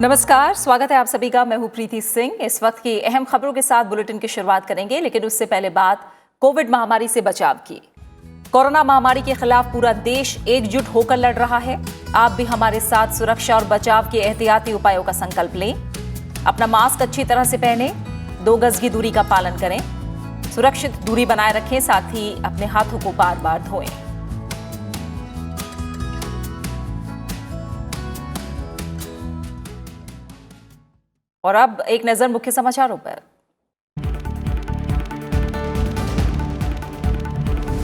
नमस्कार, स्वागत है आप सभी का। मैं हूं प्रीति सिंह। इस वक्त की अहम खबरों के साथ बुलेटिन की शुरुआत करेंगे, लेकिन उससे पहले बात कोविड महामारी से बचाव की। कोरोना महामारी के खिलाफ पूरा देश एकजुट होकर लड़ रहा है। आप भी हमारे साथ सुरक्षा और बचाव के एहतियाती उपायों का संकल्प लें। अपना मास्क अच्छी तरह से पहनें, 2 गज की दूरी का पालन करें, सुरक्षित दूरी बनाए रखें, साथ ही अपने हाथों को बार बार धोएं। और अब एक नजर मुख्य समाचारों पर।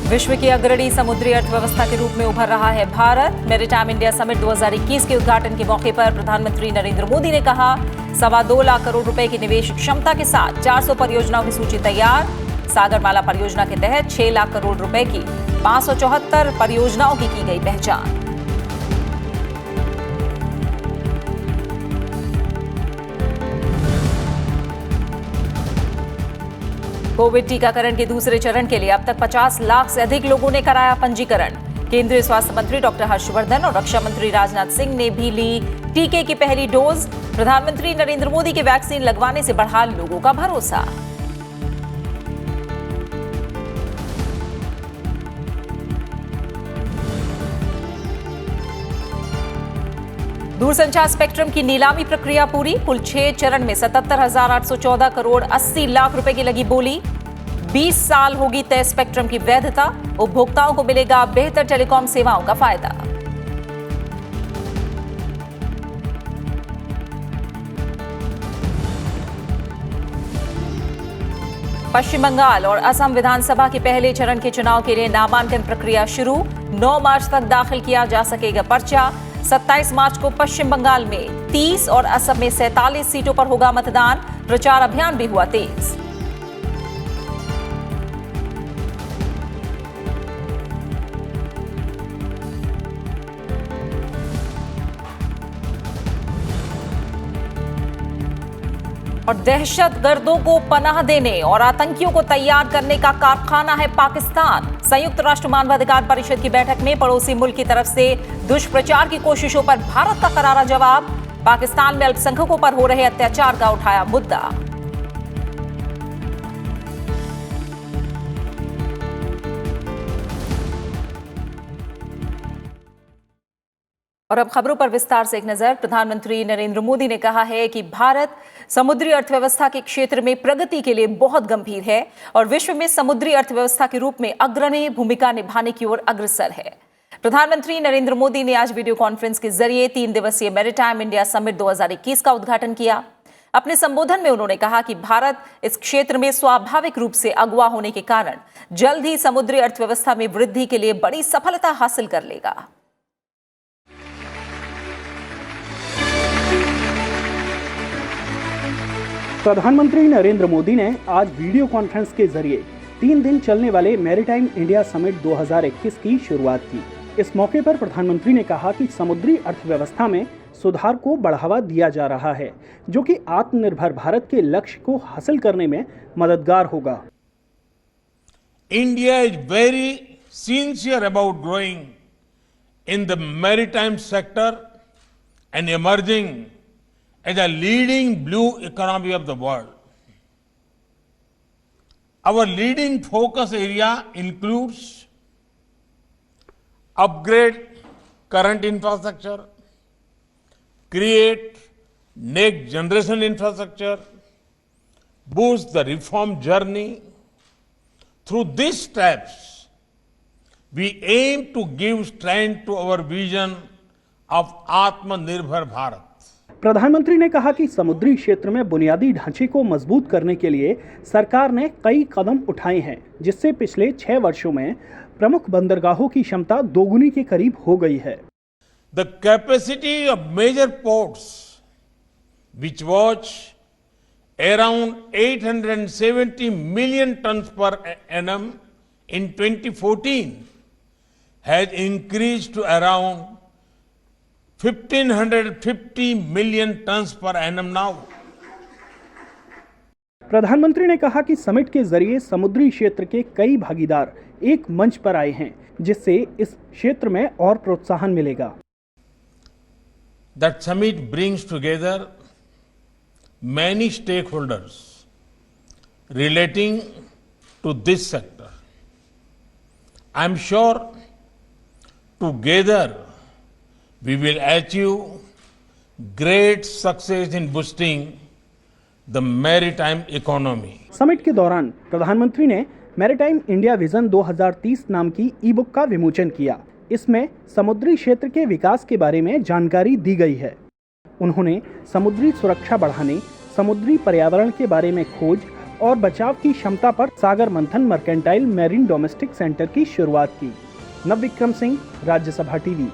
विश्व की अग्रणी समुद्री अर्थव्यवस्था के रूप में उभर रहा है भारत। मैरीटाइम इंडिया समिट 2021 के उद्घाटन के मौके पर प्रधानमंत्री नरेंद्र मोदी ने कहा, 2.25 लाख करोड़ रुपए की निवेश क्षमता के साथ 400 परियोजनाओं की सूची तैयार। सागरमाला परियोजना के तहत 6 लाख करोड़ रुपए की 574 परियोजनाओं की गई पहचान। कोविड टीकाकरण के दूसरे चरण के लिए अब तक 50 लाख से अधिक लोगों ने कराया पंजीकरण। केंद्रीय स्वास्थ्य मंत्री डॉक्टर हर्षवर्धन और रक्षा मंत्री राजनाथ सिंह ने भी ली टीके की पहली डोज। प्रधानमंत्री नरेंद्र मोदी के वैक्सीन लगवाने से बढ़ा लोगों का भरोसा। दूरसंचार स्पेक्ट्रम की नीलामी प्रक्रिया पूरी। कुल 6 चरण में 77,814 करोड़ 80 लाख रुपए की लगी बोली। 20 साल होगी तय स्पेक्ट्रम की वैधता। उपभोक्ताओं को मिलेगा बेहतर टेलीकॉम सेवाओं का फायदा। पश्चिम बंगाल और असम विधानसभा के पहले चरण के चुनाव के लिए नामांकन प्रक्रिया शुरू। 9 मार्च तक दाखिल किया जा सकेगा पर्चा। 27 मार्च को पश्चिम बंगाल में 30 और असम में 47 सीटों पर होगा मतदान। प्रचार अभियान भी हुआ तेज। और दहशतगर्दों को पनाह देने और आतंकियों को तैयार करने का कारखाना है पाकिस्तान। संयुक्त राष्ट्र मानवाधिकार परिषद की बैठक में पड़ोसी मुल्क की तरफ से दुष्प्रचार की कोशिशों पर भारत का करारा जवाब। पाकिस्तान में अल्पसंख्यकों पर हो रहे अत्याचार का उठाया मुद्दा। और अब खबरों पर विस्तार से एक नजर। प्रधानमंत्री नरेंद्र मोदी ने कहा है कि भारत समुद्री अर्थव्यवस्था के क्षेत्र में प्रगति के लिए बहुत गंभीर है और विश्व में समुद्री अर्थव्यवस्था के रूप में अग्रणी भूमिका निभाने की ओर अग्रसर है। प्रधानमंत्री नरेंद्र मोदी ने आज वीडियो कॉन्फ्रेंस के जरिए 3 दिवसीय मैरीटाइम इंडिया समिट 2021 का उद्घाटन किया। अपने संबोधन में उन्होंने कहा कि भारत इस क्षेत्र में स्वाभाविक रूप से अगुवा होने के कारण जल्द ही समुद्री अर्थव्यवस्था में वृद्धि के लिए बड़ी सफलता हासिल कर लेगा। प्रधानमंत्री नरेंद्र मोदी ने आज वीडियो कॉन्फ्रेंस के जरिए 3 दिन चलने वाले मैरीटाइम इंडिया समिट 2021 की शुरुआत की। इस मौके पर प्रधानमंत्री ने कहा कि समुद्री अर्थव्यवस्था में सुधार को बढ़ावा दिया जा रहा है, जो कि आत्मनिर्भर भारत के लक्ष्य को हासिल करने में मददगार होगा। India is very sincere about growing in the maritime sector and emerging as a leading blue economy of the world. Our leading focus area includes upgrade current infrastructure, create next generation infrastructure, boost the reform journey. Through these steps, we aim to give strength to our vision of Atmanirbhar Bharat. प्रधानमंत्री ने कहा कि समुद्री क्षेत्र में बुनियादी ढांचे को मजबूत करने के लिए सरकार ने कई कदम उठाए हैं, जिससे पिछले 6 वर्षों में प्रमुख बंदरगाहों की क्षमता दोगुनी के करीब हो गई है। The capacity of major ports, which was around 870 million tons per annum in 2014, has increased to around 1,550 million tons per annum now. प्रधानमंत्री ने कहा कि समिट के जरिए समुद्री क्षेत्र के कई भागीदार एक मंच पर आए हैं, जिससे इस क्षेत्र में और प्रोत्साहन मिलेगा। That summit brings together many stakeholders relating to this sector. I am sure together we will achieve great success in boosting the maritime economy. Summit के दौरान प्रधानमंत्री ने मैरीटाइम इंडिया विजन 2030 नाम की ई बुक का विमोचन किया। इसमें समुद्री क्षेत्र के विकास के बारे में जानकारी दी गई है। उन्होंने समुद्री सुरक्षा बढ़ाने, समुद्री पर्यावरण के बारे में खोज और बचाव की क्षमता पर सागर मंथन मर्केंटाइल मैरीन डोमेस्टिक सेंटर की शुरुआत की। नवविक्रम सिंह, राज्यसभा टीवी।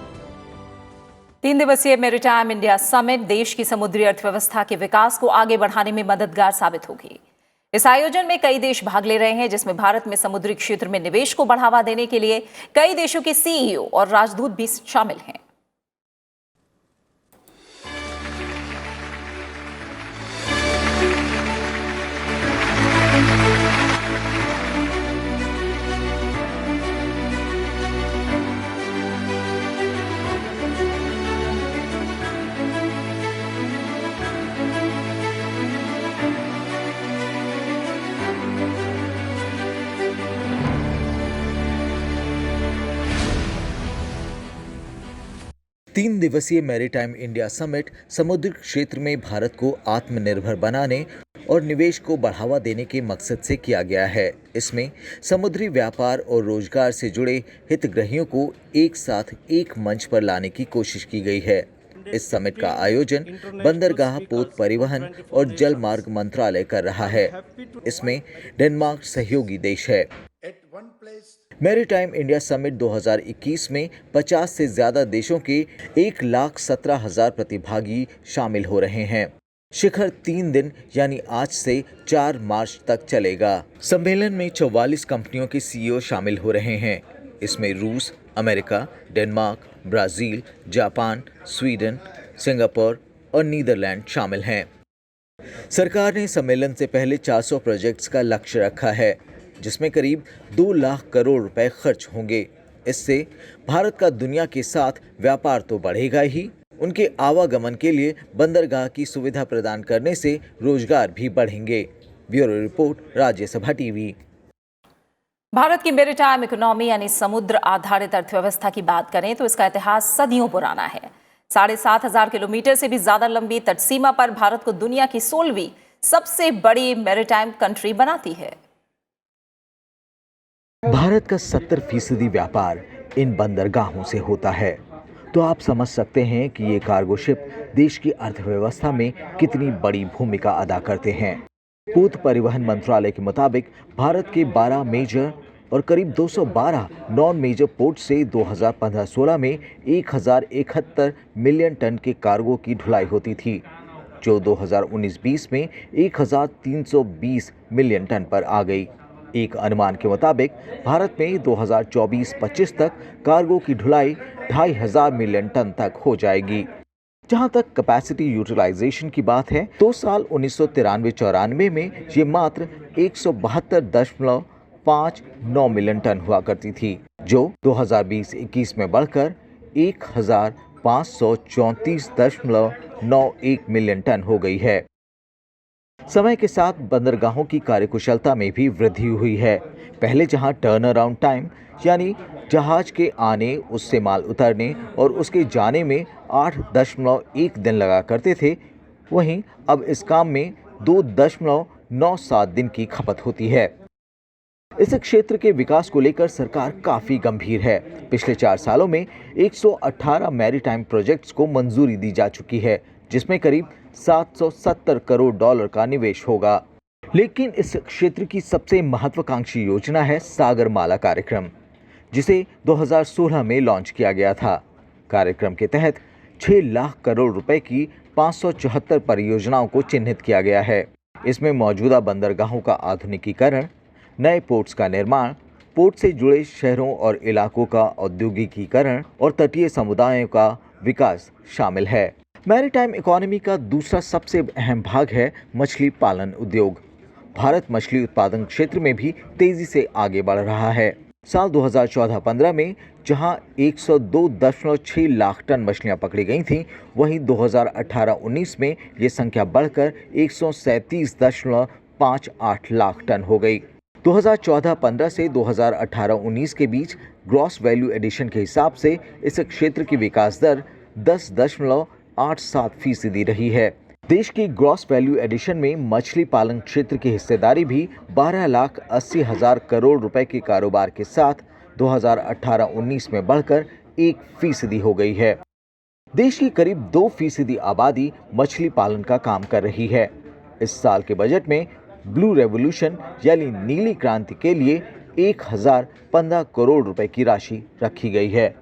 3 दिवसीय मैरीटाइम इंडिया समिट देश की समुद्री अर्थव्यवस्था के विकास को आगे बढ़ाने में मददगार साबित होगी। इस आयोजन में कई देश भाग ले रहे हैं, जिसमें भारत में समुद्री क्षेत्र में निवेश को बढ़ावा देने के लिए कई देशों के सीईओ और राजदूत भी शामिल हैं। तीन दिवसीय मैरीटाइम इंडिया समिट समुद्री क्षेत्र में भारत को आत्मनिर्भर बनाने और निवेश को बढ़ावा देने के मकसद से किया गया है। इसमें समुद्री व्यापार और रोजगार से जुड़े हितग्राहियों को एक साथ एक मंच पर लाने की कोशिश की गई है। इस समिट का आयोजन बंदरगाह, पोत परिवहन और जल मार्ग मंत्रालय कर रहा है। इसमें डेनमार्क सहयोगी देश है। मैरीटाइम इंडिया समिट 2021 में 50 से ज्यादा देशों के 1,17,000 प्रतिभागी शामिल हो रहे हैं। शिखर 3 दिन यानी आज से 4 मार्च तक चलेगा। सम्मेलन में 44 कंपनियों के सीईओ शामिल हो रहे हैं। इसमें रूस, America, Denmark, Brazil, Japan, Sweden, Singapore और नीदरलैंड शामिल हैं। सरकार ने सम्मेलन से पहले 400 प्रोजेक्ट्स का लक्ष्य रखा है, जिसमें करीब 2 लाख करोड़ रुपए खर्च होंगे। इससे भारत का दुनिया के साथ व्यापार तो बढ़ेगा ही, उनके आवागमन के लिए बंदरगाह की सुविधा प्रदान करने से रोजगार भी बढ़ेंगे। Bureau report, Rajya Sabha TV. Bharat की मैरीटाइम इकोनॉमी यानी समुद्र आधारित अर्थव्यवस्था की बात करें तो इसका इतिहास सदियों पुराना है। 7,500 किलोमीटर से भी ज्यादा लंबी तट सीमा पर भारत को दुनिया की 16वीं सबसे बड़ी मैरीटाइम कंट्री बनाती है। भारत का 70% व्यापार इन बंदरगाहों से होता है, तो आप समझ सकते हैं कि ये कार्गो शिप देश की अर्थव्यवस्था में कितनी बड़ी भूमिका अदा करते हैं। पोत परिवहन मंत्रालय के मुताबिक भारत के 12 मेजर और करीब 212 नॉन मेजर पोर्ट से 2015-16 में 1071 मिलियन टन के कार्गो की ढुलाई होती थी, जो 2019-20 में 1320 मिलियन टन पर आ गई। एक अनुमान के मुताबिक भारत में 2024-25 तक कार्गो की ढुलाई 2500 मिलियन टन तक हो जाएगी। जहां तक कैपेसिटी यूटिलाइजेशन की बात है तो साल 1993-94 में ये मात्र 172.59 मिलियन टन हुआ करती थी, जो 2020-21 में बढ़कर 1534.91 मिलियन टन हो गई है। समय के साथ बंदरगाहों की कार्यकुशलता में भी वृद्धि हुई है। पहले जहां टर्न अराउंड टाइम यानी जहाज के आने, उससे माल उतरने और उसके जाने में 8.1 दिन लगा करते थे, वहीं अब इस काम में 2.97 दिन की खपत होती है। इस क्षेत्र के विकास को लेकर सरकार काफी गंभीर है। पिछले 4 सालों में 118 मैरीटाइम प्रोजेक्ट्स को मंजूरी दी जा चुकी है, जिसमें करीब 770 करोड़ डॉलर का निवेश होगा। लेकिन इस क्षेत्र की सबसे महत्वाकांक्षी योजना है सागरमाला कार्यक्रम, जिसे 2016 में लॉन्च किया गया था। कार्यक्रम के तहत 6 लाख करोड़ रुपए की 574 परियोजनाओं को चिन्हित किया गया है। इसमें मौजूदा बंदरगाहों का आधुनिकीकरण, नए पोर्ट्स का निर्माण, पोर्ट से जुड़े शहरों और इलाकों का औद्योगिकीकरण और तटीय समुदायों का विकास शामिल है। मैरीटाइम इकोनॉमी का दूसरा सबसे अहम भाग है मछली पालन उद्योग। भारत मछली उत्पादन क्षेत्र में भी तेजी से आगे बढ़ रहा है। साल 2014-15 में जहां 102.6 लाख टन मछलियां पकड़ी गई थीं, वहीं 2018-19 में ये संख्या बढ़कर 137.58 लाख टन हो गई। 2014-15 से 2018-19 के बीच ग्रॉस वैल्यू एडिशन के हिसाब से इस क्षेत्र की विकास दर 10.87% रही है। देश की ग्रॉस वैल्यू एडिशन में मछली पालन क्षेत्र की हिस्सेदारी भी 12,80,000 करोड़ रुपए के कारोबार के साथ 2018-19 में बढ़कर 1% हो गई है। देश की करीब 2% आबादी मछली पालन का काम कर रही है। इस साल के बजट में ब्लू रेवोल्यूशन यानी नीली क्रांति के लिए 1,015 करोड़ रुपए की राशि रखी गई है।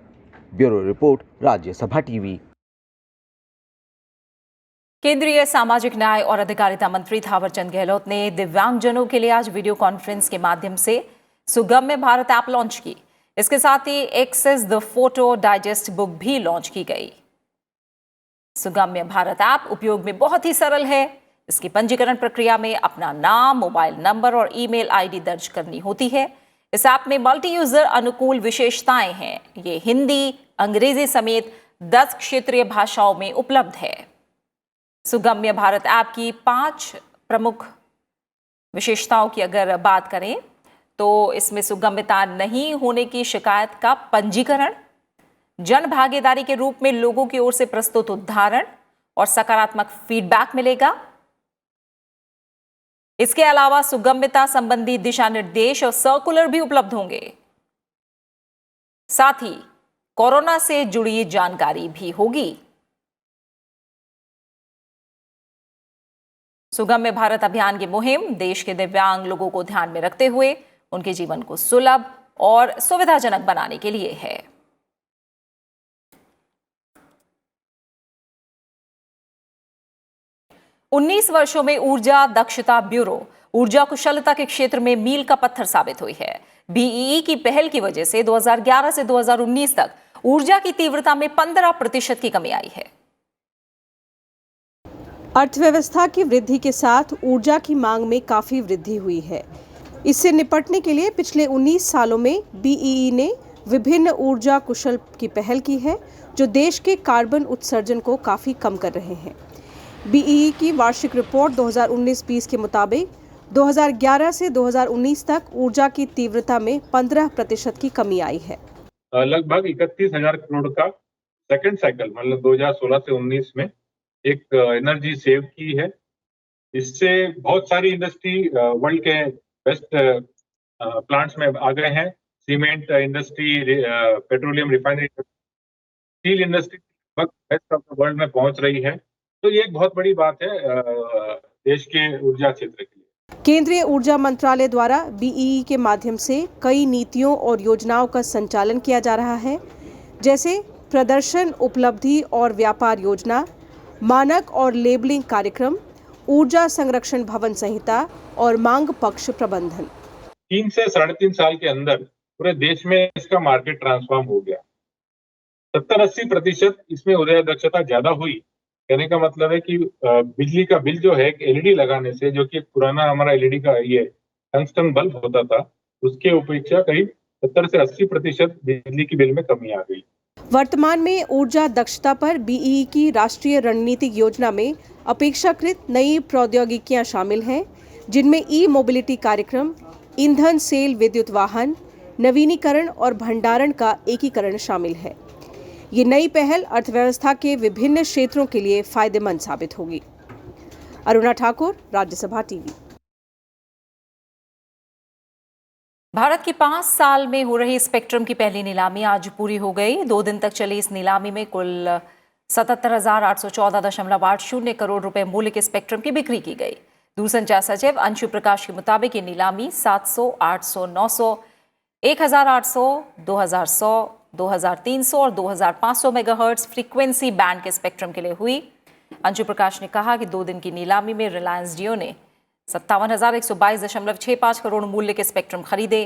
Bureau report, Rajya Sabha TV. केंद्रीय सामाजिक न्याय और अधिकारिता मंत्री थावरचंद गहलोत ने दिव्यांगजनों के लिए आज वीडियो कॉन्फ्रेंस के माध्यम से सुगम्य भारत ऐप लॉन्च की। इसके साथ ही access the photo digest book भी लॉन्च की गई। सुगम्य भारत ऐप उपयोग में बहुत ही सरल है। इसकी पंजीकरण प्रक्रिया में अपना नाम, मोबाइल नंबर और ईमेल आईडी दर्ज करनी होती है। इस ऐप में मल्टी यूजर अनुकूल विशेषताएं हैं। ये हिंदी, अंग्रेजी समेत 10 क्षेत्रीय भाषाओं में उपलब्ध है। सुगम्य भारत ऐप की 5 प्रमुख विशेषताओं की अगर बात करें तो इसमें सुगम्यता नहीं होने की शिकायत का पंजीकरण, जन भागीदारी के रूप में लोगों की ओर से प्रस्तुत उदाहरण और सकारात्मक फीडबैक मिलेगा। इसके अलावा सुगम्यता संबंधी दिशा निर्देश और सर्कुलर भी उपलब्ध होंगे। साथ ही कोरोना से जुड़ी जानकारी भी होगी। सुगम्य भारत अभियान की मुहिम देश के दिव्यांग लोगों को ध्यान में रखते हुए उनके जीवन को सुलभ और सुविधाजनक बनाने के लिए है। उन्नीस वर्षों में ऊर्जा दक्षता ब्यूरो ऊर्जा कुशलता के क्षेत्र में मील का पत्थर साबित हुई है। बीईई की पहल की वजह से 2011 से 2019 तक ऊर्जा की तीव्रता में 15% की कमी आई है। अर्थव्यवस्था की वृद्धि के साथ ऊर्जा की मांग में काफी वृद्धि हुई है। इससे निपटने के लिए पिछले 19 सालों में बीईई ने विभिन्न ऊर्जा कुशल की पहल की है, जो देश के कार्बन उत्सर्जन को काफी कम कर रहे हैं। बीईई की वार्षिक रिपोर्ट 2019-20 के मुताबिक 2011 से 2019 तक ऊर्जा की तीव्रता में 15% की कमी आई है। लगभग 31,000 करोड़ का सेकंड साइकिल मतलब 2016 से 19 में एक एनर्जी सेव की है। इससे बहुत सारी इंडस्ट्री वर्ल्ड के बेस्ट प्लांट्स में आ गए हैं। Cement industry, petroleum refinery, steel industry लगभग बेस्ट ऑफ द वर्ल्ड में पहुंच रही है। तो ये एक बहुत बड़ी बात है देश के ऊर्जा क्षेत्र के लिए। केंद्रीय ऊर्जा मंत्रालय द्वारा बीईई के माध्यम से कई नीतियों और योजनाओं का संचालन किया जा रहा है, जैसे प्रदर्शन, उपलब्धि और व्यापार योजना, मानक और लेबलिंग कार्यक्रम, ऊर्जा संरक्षण भवन संहिता और मांग पक्ष प्रबंधन। 3 से 3.5 साल के अंदर पूरे देश में इसका मार्केट ट्रांसफॉर्म हो गया। 70-80% इसमें उदय दक्षता ज्यादा हुई। कहने का मतलब है कि बिजली का बिल जो है एलईडी लगाने से, जो कि पुराना हमारा एलईडी का ये टंगस्टन बल्ब होता था, उसके अपेक्षा करीब 70 से 80% बिजली की बिल में कमी आ गई। वर्तमान में ऊर्जा दक्षता पर बीईई की राष्ट्रीय रणनीतिक योजना में अपेक्षाकृत नई प्रौद्योगिकियां शामिल हैं, जिनमें ई मोबिलिटी कार्यक्रम, ईंधन सेल विद्युत वाहन, नवीनीकरण और भंडारण का एकीकरण शामिल है। ये नई पहल अर्थव्यवस्था के विभिन्न क्षेत्रों के लिए फायदेमंद साबित होगी। अरुणा ठाकुर, राज्यसभा टीवी। भारत की 5 साल में हो रही स्पेक्ट्रम की पहली नीलामी आज पूरी हो गई। 2 दिन तक चली इस नीलामी में कुल 77,814.80 करोड़ रुपए मूल्य के स्पेक्ट्रम की बिक्री की गई। दूरसंचार सचिव अंशु प्रकाश के मुताबिक ये नीलामी 700, 800, 900, 1,800, 2,100, 2,300 और 2,500 मेगाहर्ट्ज फ्रीक्वेंसी बैंड के स्पेक्ट्रम के लिए हुई। अंशु प्रकाश ने कहा कि 2 दिन की नीलामी में रिलायंस जियो ने 57,122.65 करोड़ मूल्य के स्पेक्ट्रम खरीदे,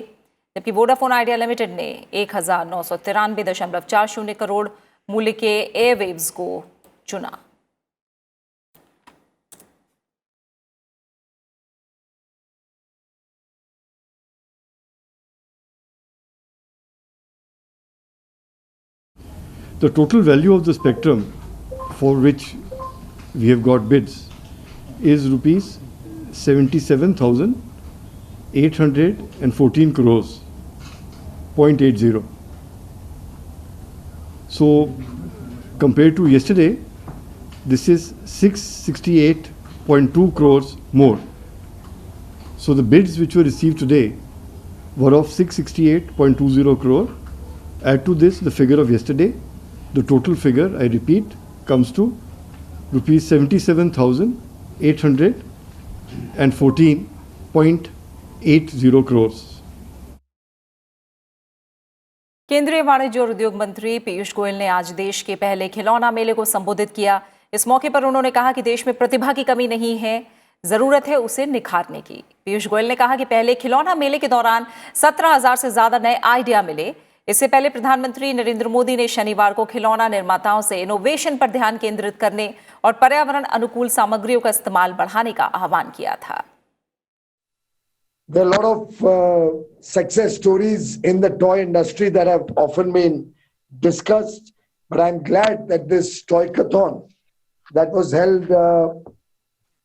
जबकि वोडाफोन आइडिया लिमिटेड ने 1,993.40 करोड़ मूल्य के एयरवेव्स को चुना। The total value of the spectrum for which we have got bids is rupees 77,814 crores, 0.80. So compared to yesterday, this is 668.2 crores more. So the bids which were received today were of 668.20 crore. Add to this the figure of yesterday. The total figure, I repeat, comes to rupees 77,814.80 crores. केंद्रीय वाणिज्य और उद्योग मंत्री पीयूष गोयल ने आज देश के पहले खिलौना मेले को संबोधित किया। इस मौके पर उन्होंने कहा कि देश में प्रतिभा की कमी नहीं है, जरूरत है उसे निखारने की। पीयूष गोयल ने कहा कि पहले खिलौना मेले के दौरान 17,000 से ज्यादा नए आइडिया मिले। इससे पहले प्रधानमंत्री नरेंद्र मोदी ने शनिवार को खिलौना निर्माताओं से इनोवेशन पर ध्यान केंद्रित करने और पर्यावरण अनुकूल सामग्रियों का इस्तेमाल बढ़ाने का आह्वान किया था। There are a lot of success stories in the toy industry that have often been discussed, but I'm glad that this Toycathon that was held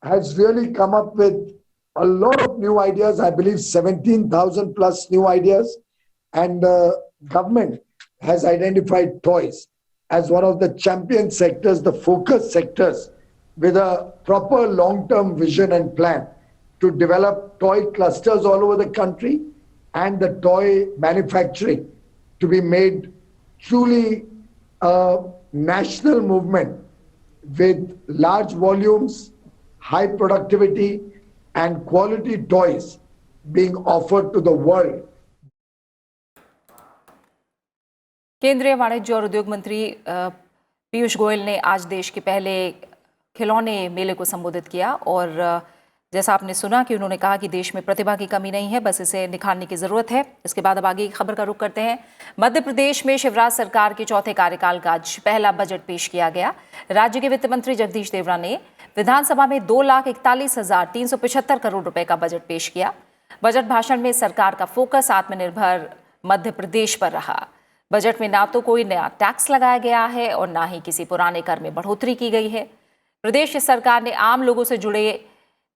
has really come up with a lot of new ideas. I believe 17,000 plus new ideas, and the government has identified toys as one of the champion sectors, the focus sectors, with a proper long-term vision and plan to develop toy clusters all over the country and the toy manufacturing to be made truly a national movement with large volumes, high productivity and quality toys being offered to the world. केंद्रीय वाणिज्य और उद्योग मंत्री पीयूष गोयल ने आज देश के पहले खिलौने मेले को संबोधित किया और जैसा आपने सुना कि उन्होंने कहा कि देश में प्रतिभा की कमी नहीं है, बस इसे निखारने की जरूरत है। इसके बाद अब आगे की खबर का रुख करते हैं। मध्य प्रदेश में शिवराज सरकार के चौथे कार्यकाल का आज पहला बजट पेश किया गया। राज्य के वित्त मंत्री जगदीश देवड़ा ने विधानसभा में 2,41,375 करोड़ रुपए का बजट पेश किया। बजट भाषण में सरकार का फोकस आत्मनिर्भर मध्य प्रदेश पर रहा। बजट में ना तो कोई नया टैक्स लगाया गया है और ना ही किसी पुराने कर में बढ़ोतरी की गई है। प्रदेश सरकार ने आम लोगों से जुड़े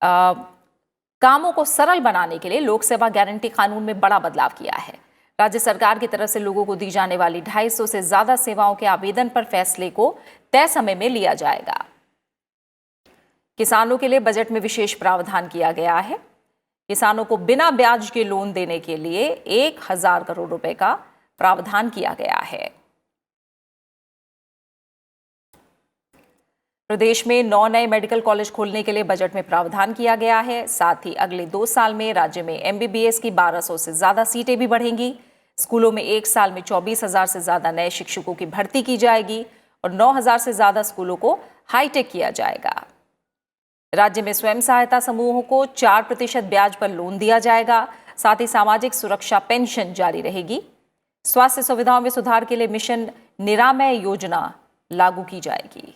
कामों को सरल बनाने के लिए लोक सेवा गारंटी कानून में बड़ा बदलाव किया है। राज्य सरकार की तरफ से लोगों को दी जाने वाली 250 से ज्यादा सेवाओं के आवेदन पर फैसले को तय समय में लिया जाएगा। किसानों के लिए बजट में विशेष प्रावधान किया गया है। किसानों को बिना ब्याज के लोन देने के लिए 1,000 करोड़ रुपए का प्रावधान किया गया है। प्रदेश में 9 नए मेडिकल कॉलेज खोलने के लिए बजट में प्रावधान किया गया है। साथ ही अगले 2 साल में राज्य में MBBS की 1200 से ज्यादा सीटें भी बढ़ेंगी। स्कूलों में 1 साल में 24,000 से ज्यादा नए शिक्षकों की भर्ती की जाएगी और 9,000 से ज्यादा स्कूलों को हाईटेक किया जाएगा। राज्य में स्वयं सहायता समूहों को 4% ब्याज पर लोन दिया जाएगा। साथ ही सामाजिक सुरक्षा पेंशन जारी रहेगी। स्वास्थ्य सुविधाओं में सुधार के लिए मिशन निरामय योजना लागू की जाएगी।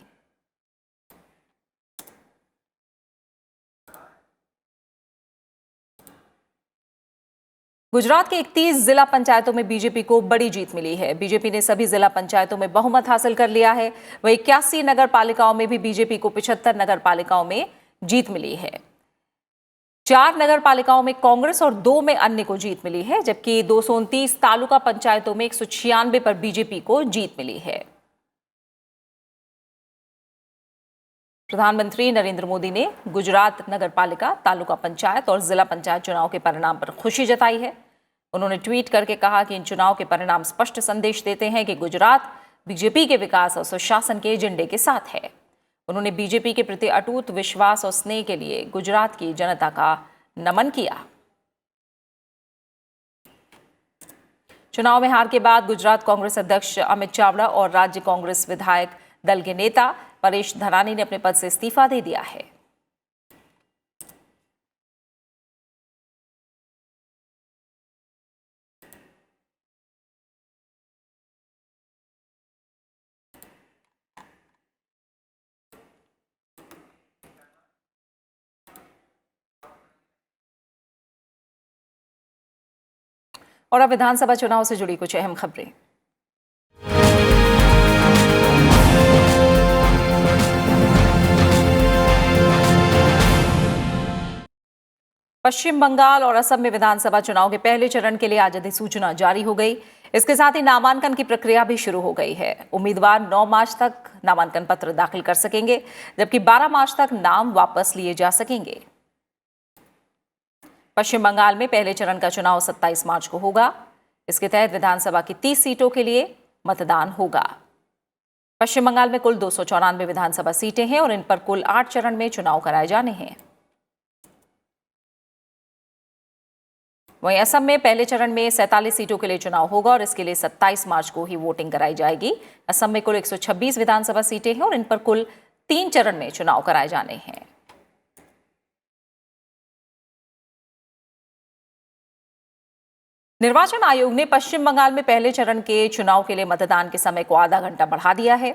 गुजरात के 31 जिला पंचायतों में बीजेपी को बड़ी जीत मिली है। बीजेपी ने सभी जिला पंचायतों में बहुमत हासिल कर लिया है। वहीं 81 नगर पालिकाओं में भी बीजेपी को 75 नगर पालिकाओं में जीत मिली है। 4 नगर पालिकाओं में कांग्रेस और 2 में अन्य को जीत मिली है, जबकि 229 तालुका पंचायतों में 196 पर बीजेपी को जीत मिली है। प्रधानमंत्री नरेंद्र मोदी ने गुजरात नगर पालिका, तालुका पंचायत और जिला पंचायत चुनाव के परिणाम पर खुशी जताई है। उन्होंने ट्वीट करके कहा कि इन चुनाव के परिणाम स्पष्ट संदेश देते हैं कि गुजरात बीजेपी के विकास और सुशासन के एजेंडे के साथ है। उन्होंने बीजेपी के प्रति अटूट विश्वास और स्नेह के लिए गुजरात की जनता का नमन किया। चुनाव में हार के बाद गुजरात कांग्रेस अध्यक्ष अमित चावड़ा और राज्य कांग्रेस विधायक दल के नेता परेश धनानी ने अपने पद से इस्तीफा दे दिया है। और अब विधानसभा चुनाव से जुड़ी कुछ अहम खबरें। पश्चिम बंगाल और असम में विधानसभा चुनाव के पहले चरण के लिए आज अधिसूचना जारी हो गई। इसके साथ ही नामांकन की प्रक्रिया भी शुरू हो गई है। उम्मीदवार 9 मार्च तक नामांकन पत्र दाखिल कर सकेंगे, जबकि 12 मार्च तक नाम वापस लिए जा सकेंगे। पश्चिम बंगाल में पहले चरण का चुनाव 27 मार्च को होगा। इसके तहत विधानसभा की 30 सीटों के लिए मतदान होगा। पश्चिम बंगाल में कुल 294 विधानसभा सीटें हैं और इन पर कुल 8 चरण में चुनाव कराए जाने हैं। वहीं असम में पहले चरण में 47 सीटों के लिए चुनाव होगा और इसके लिए 27 मार्च को ही वोटिंग कराई जाएगी। असम में कुल 126 विधानसभा सीटें हैं और इन पर कुल 3 चरण में चुनाव कराए जाने हैं। निर्वाचन आयोग ने पश्चिम बंगाल में पहले चरण के चुनाव के लिए मतदान के समय को आधा घंटा बढ़ा दिया है।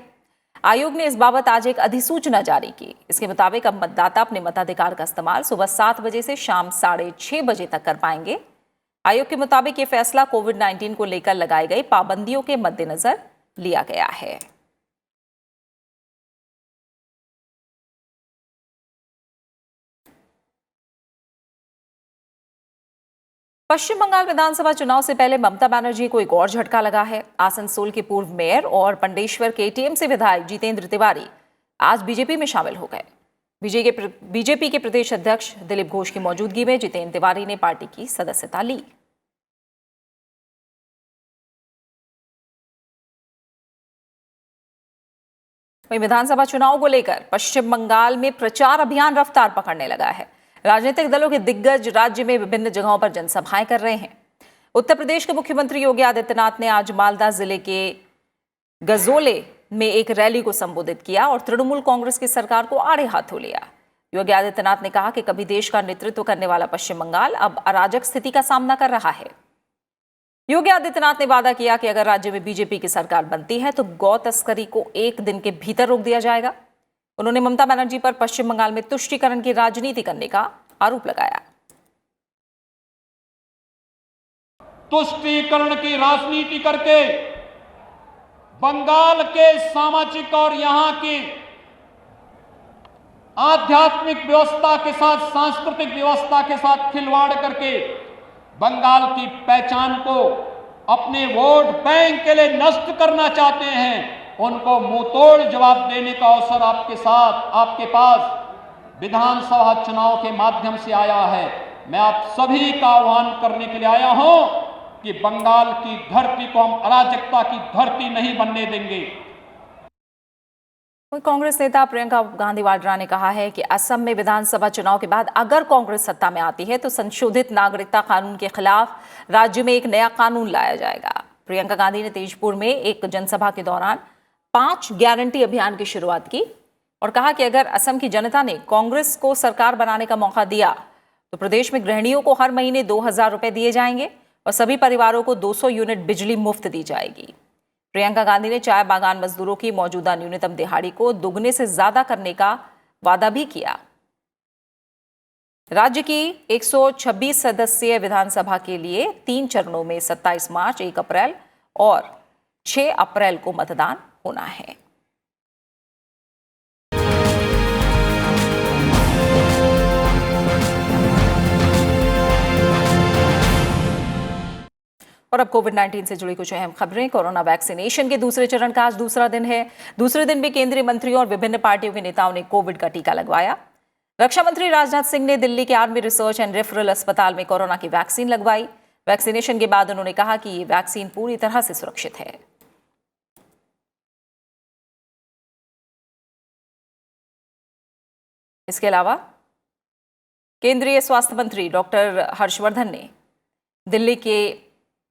आयोग ने इस बाबत आज एक अधिसूचना जारी की। इसके मुताबिक अब मतदाता अपने मताधिकार का इस्तेमाल सुबह 7 बजे से शाम 6:30 बजे तक कर पाएंगे। आयोग के मुताबिक ये फैसला कोविड-19 को लेकर लगाई गई पाबंदियों के मद्देनजर लिया गया है। पश्चिम बंगाल विधानसभा चुनाव से पहले ममता बनर्जी को एक और झटका लगा है। आसनसोल के पूर्व मेयर और पंडेश्वर के टीएमसी विधायक जितेंद्र तिवारी आज बीजेपी में शामिल हो गए। बीजेपी के प्रदेश अध्यक्ष दिलीप घोष की मौजूदगी में जितेंद्र तिवारी ने पार्टी की सदस्यता ली। वहीं विधानसभा चुनाव को लेकर पश्चिम बंगाल में प्रचार अभियान रफ्तार पकड़ने लगा है। राजनीतिक दलों के दिग्गज राज्य में विभिन्न जगहों पर जनसभाएं कर रहे हैं। उत्तर प्रदेश के मुख्यमंत्री योगी आदित्यनाथ ने आज मालदा जिले के गजोले में एक रैली को संबोधित किया और तृणमूल कांग्रेस की सरकार को आड़े हाथों लिया। योगी आदित्यनाथ ने कहा कि कभी देश का नेतृत्व करने वाला पश्चिम बंगाल अब अराजक स्थिति का सामना कर रहा है। योगी आदित्यनाथ ने वादा किया कि अगर राज्य में बीजेपी की सरकार बनती है तो गौ तस्करी को 1 दिन के भीतर रोक दिया जाएगा। उन्होंने ममता बनर्जी पर पश्चिम बंगाल में तुष्टीकरण की राजनीति करने का आरोप लगाया। तुष्टीकरण की राजनीति करके बंगाल के सामाजिक और यहां की आध्यात्मिक व्यवस्था के साथ, सांस्कृतिक व्यवस्था के साथ खिलवाड़ करके बंगाल की पहचान को अपने वोट बैंक के लिए नष्ट करना चाहते हैं। उनको मुंहतोड़ जवाब देने का अवसर आपके पास विधानसभा चुनाव के माध्यम से आया है। मैं आप सभी का आह्वान करने के लिए आया हूं कि बंगाल की धरती को हम अराजकता की धरती नहीं बनने देंगे। कांग्रेस नेता प्रियंका गांधी वाड्रा ने कहा है कि असम में विधानसभा चुनाव के बाद अगर कांग्रेस सत्ता में आती है तो संशोधित नागरिकता कानून के खिलाफ राज्य में एक नया कानून लाया जाएगा। प्रियंका गांधी ने तेजपुर में एक जनसभा के दौरान 5 गारंटी अभियान की शुरुआत की और कहा कि अगर असम की जनता ने कांग्रेस को सरकार बनाने का मौका दिया तो प्रदेश में गृहिणियों को हर महीने 2000 रुपए दिए जाएंगे और सभी परिवारों को 200 यूनिट बिजली मुफ्त दी जाएगी। प्रियंका गांधी ने चाय बागान मजदूरों की मौजूदा न्यूनतम दिहाड़ी को दोगुने से ज्यादा करने का वादा भी किया। राज्य की 126 सदस्यीय विधानसभा के लिए 3 चरणों में 27 मार्च, 1 अप्रैल और 6 अप्रैल को मतदान होना है। और अब कोविड-19 से जुड़ी कुछ अहम खबरें। कोरोना वैक्सीनेशन के दूसरे चरण का आज दूसरा दिन है। दूसरे दिन भी केंद्रीय मंत्रियों और विभिन्न पार्टियों के नेताओं ने कोविड का टीका लगवाया। रक्षा मंत्री राजनाथ सिंह ने दिल्ली के आर्मी रिसर्च एंड रेफरल अस्पताल में कोरोना की वैक्सीन लगवाई। वैक्सीनेशन के बाद उन्होंने कहा कि ये वैक्सीन पूरी तरह से सुरक्षित है। इसके अलावा केंद्रीय स्वास्थ्य मंत्री डॉक्टर हर्षवर्धन ने दिल्ली के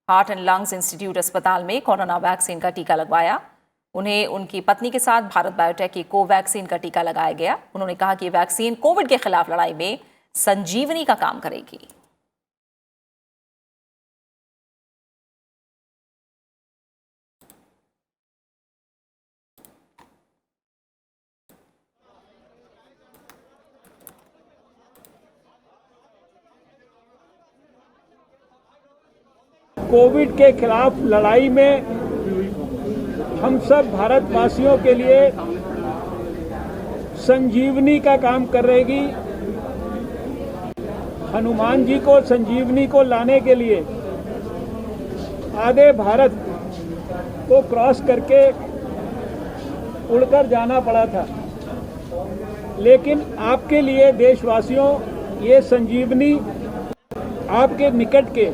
हार्ट एंड लंग्स इंस्टीट्यूट अस्पताल में कोरोना वैक्सीन का टीका लगवाया। उन्हें उनकी पत्नी के साथ भारत बायोटेक की कोवैक्सीन का टीका लगाया गया। उन्होंने कहा कि वैक्सीन कोविड के खिलाफ लड़ाई में संजीवनी का काम करेगी। कोविड के खिलाफ लड़ाई में हम सब भारतवासियों के लिए संजीवनी का काम करेगी। हनुमान जी को संजीवनी को लाने के लिए आधे भारत को क्रॉस करके उड़कर जाना पड़ा था, लेकिन आपके लिए देशवासियों ये संजीवनी आपके निकट के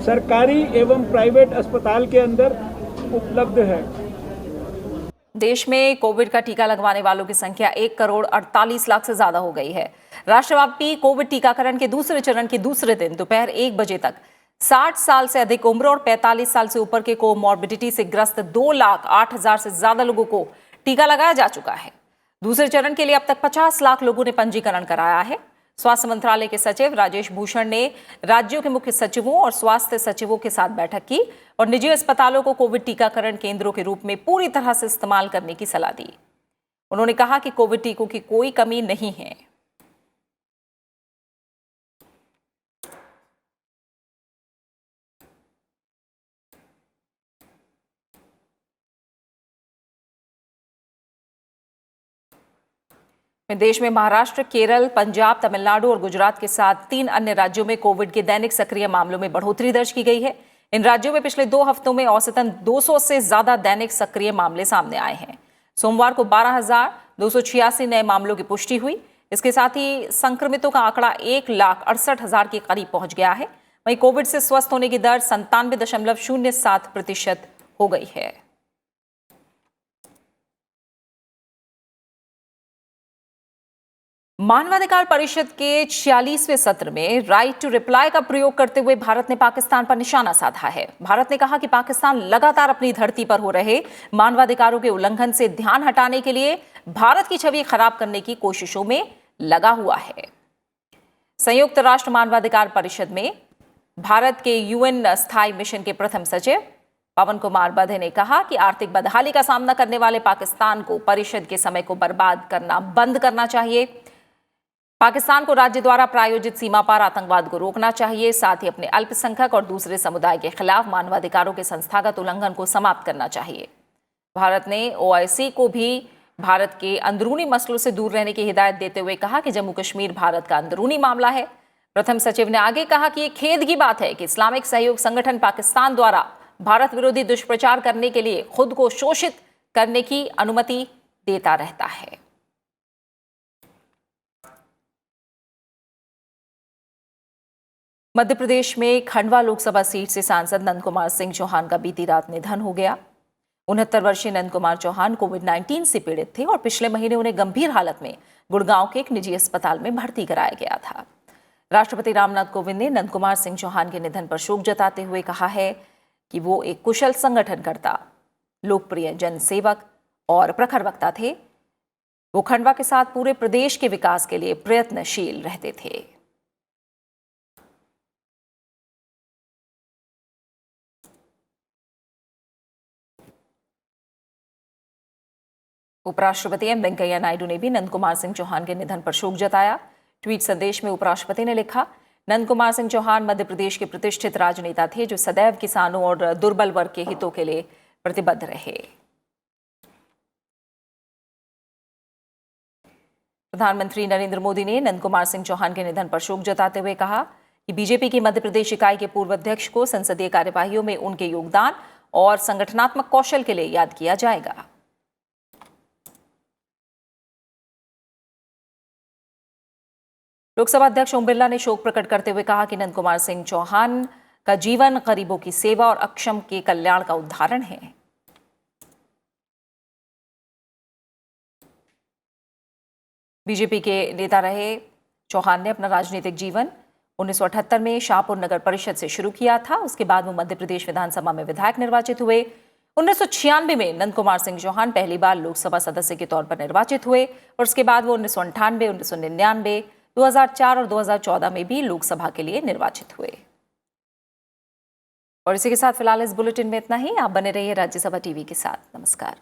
सरकारी एवं प्राइवेट अस्पताल के अंदर उपलब्ध है। देश में कोविड का टीका लगवाने वालों की संख्या 1,48,00,000 से ज्यादा हो गई है। राष्ट्रव्यापी कोविड टीकाकरण के दूसरे चरण के दूसरे दिन दोपहर 1 बजे तक 60 साल से अधिक उम्र और 45 साल से ऊपर के कोमॉर्बिडिटी से ग्रस्त 2,08,000 से ज्यादा लोगों को टीका लगाया जा चुका है। दूसरे चरण के लिए अब तक 50 लाख लोगों ने पंजीकरण कराया है। स्वास्थ्य मंत्रालय के सचिव राजेश भूषण ने राज्यों के मुख्य सचिवों और स्वास्थ्य सचिवों के साथ बैठक की और निजी अस्पतालों को कोविड टीकाकरण केंद्रों के रूप में पूरी तरह से इस्तेमाल करने की सलाह दी। उन्होंने कहा कि कोविड टीकों की कोई कमी नहीं है। देश में महाराष्ट्र, केरल, पंजाब, तमिलनाडु और गुजरात के साथ 3 अन्य राज्यों में कोविड के दैनिक सक्रिय मामलों में बढ़ोतरी दर्ज की गई है। इन राज्यों में पिछले 2 हफ्तों में औसतन 200 से ज्यादा दैनिक सक्रिय मामले सामने आए हैं। सोमवार को 12,286 नए मामलों की पुष्टि हुई। इसके साथ ही संक्रमितों का आंकड़ा 1,68,000 के करीब पहुंच गया है। वहीं कोविड से स्वस्थ होने की दर 97.07% हो गई है। मानवाधिकार परिषद के 46वें सत्र में राइट टू रिप्लाई का प्रयोग करते हुए भारत ने पाकिस्तान पर निशाना साधा है। भारत ने कहा कि पाकिस्तान लगातार अपनी धरती पर हो रहे मानवाधिकारों के उल्लंघन से ध्यान हटाने के लिए भारत की छवि खराब करने की कोशिशों में लगा हुआ है। संयुक्त राष्ट्र मानवाधिकार परिषद में भारत के यूएन स्थायी मिशन के प्रथम सचिव पवन कुमार बधे ने कहा कि आर्थिक बदहाली का सामना करने वाले पाकिस्तान को परिषद के समय को बर्बाद करना बंद करना चाहिए। पाकिस्तान को राज्य द्वारा प्रायोजित सीमा पार आतंकवाद को रोकना चाहिए। साथ ही अपने अल्पसंख्यक और दूसरे समुदाय के खिलाफ मानवाधिकारों के संस्थागत उल्लंघन को समाप्त करना चाहिए। भारत ने ओआईसी को भी भारत के अंदरूनी मसलों से दूर रहने की हिदायत देते हुए कहा कि जम्मू कश्मीर भारत का अंदरूनी मामला है। प्रथम सचिव ने आगे कहा कि ये खेद की बात है कि इस्लामिक सहयोग संगठन पाकिस्तान द्वारा भारत विरोधी दुष्प्रचार करने के लिए खुद को शोषित करने की अनुमति देता रहता है। मध्य प्रदेश में खंडवा लोकसभा सीट से सांसद नंद कुमार सिंह चौहान का बीती रात निधन हो गया। 69 वर्षीय नंद कुमार चौहान कोविड-19 से पीड़ित थे और पिछले महीने उन्हें गंभीर हालत में गुड़गांव के एक निजी अस्पताल में भर्ती कराया गया था। राष्ट्रपति रामनाथ कोविंद ने नंद कुमार सिंह चौहान के निधन पर शोक जताते हुए कहा है कि वो एक कुशल संगठनकर्ता, लोकप्रिय जनसेवक और प्रखर वक्ता थे। वो खंडवा के साथ पूरे प्रदेश के विकास के लिए प्रयत्नशील रहते थे। उपराष्ट्रपति एम वेंकैया नायडू ने भी नंद कुमार सिंह चौहान के निधन पर शोक जताया। ट्वीट संदेश में उपराष्ट्रपति ने लिखा, नंद कुमार सिंह चौहान मध्य प्रदेश के प्रतिष्ठित राजनेता थे जो सदैव किसानों और दुर्बल वर्ग के हितों के लिए प्रतिबद्ध रहे। प्रधानमंत्री नरेंद्र मोदी ने नंद कुमार सिंह चौहान के निधन पर शोक जताते हुए कहा कि बीजेपी की मध्य प्रदेश इकाई के पूर्व अध्यक्ष को संसदीय कार्यवाहियों में उनके योगदान और संगठनात्मक कौशल के लिए याद किया जाएगा। लोकसभा अध्यक्ष ओम बिरला ने शोक प्रकट करते हुए कहा कि नंद कुमार सिंह चौहान का जीवन गरीबों की सेवा और अक्षम के कल्याण का उदाहरण है। बीजेपी के नेता रहे चौहान ने अपना राजनीतिक जीवन 1978 में शाहपुर नगर परिषद से शुरू किया था। उसके बाद वो मध्य प्रदेश विधानसभा में विधायक निर्वाचित हुए। 1996 में नंद कुमार सिंह चौहान पहली बार लोकसभा सदस्य के तौर पर निर्वाचित हुए और उसके बाद वो 1998, 1999, 2004 और 2014 में भी लोकसभा के लिए निर्वाचित हुए। और इसी के साथ फिलहाल इस बुलेटिन में इतना ही। आप बने रहिए राज्यसभा टीवी के साथ। नमस्कार।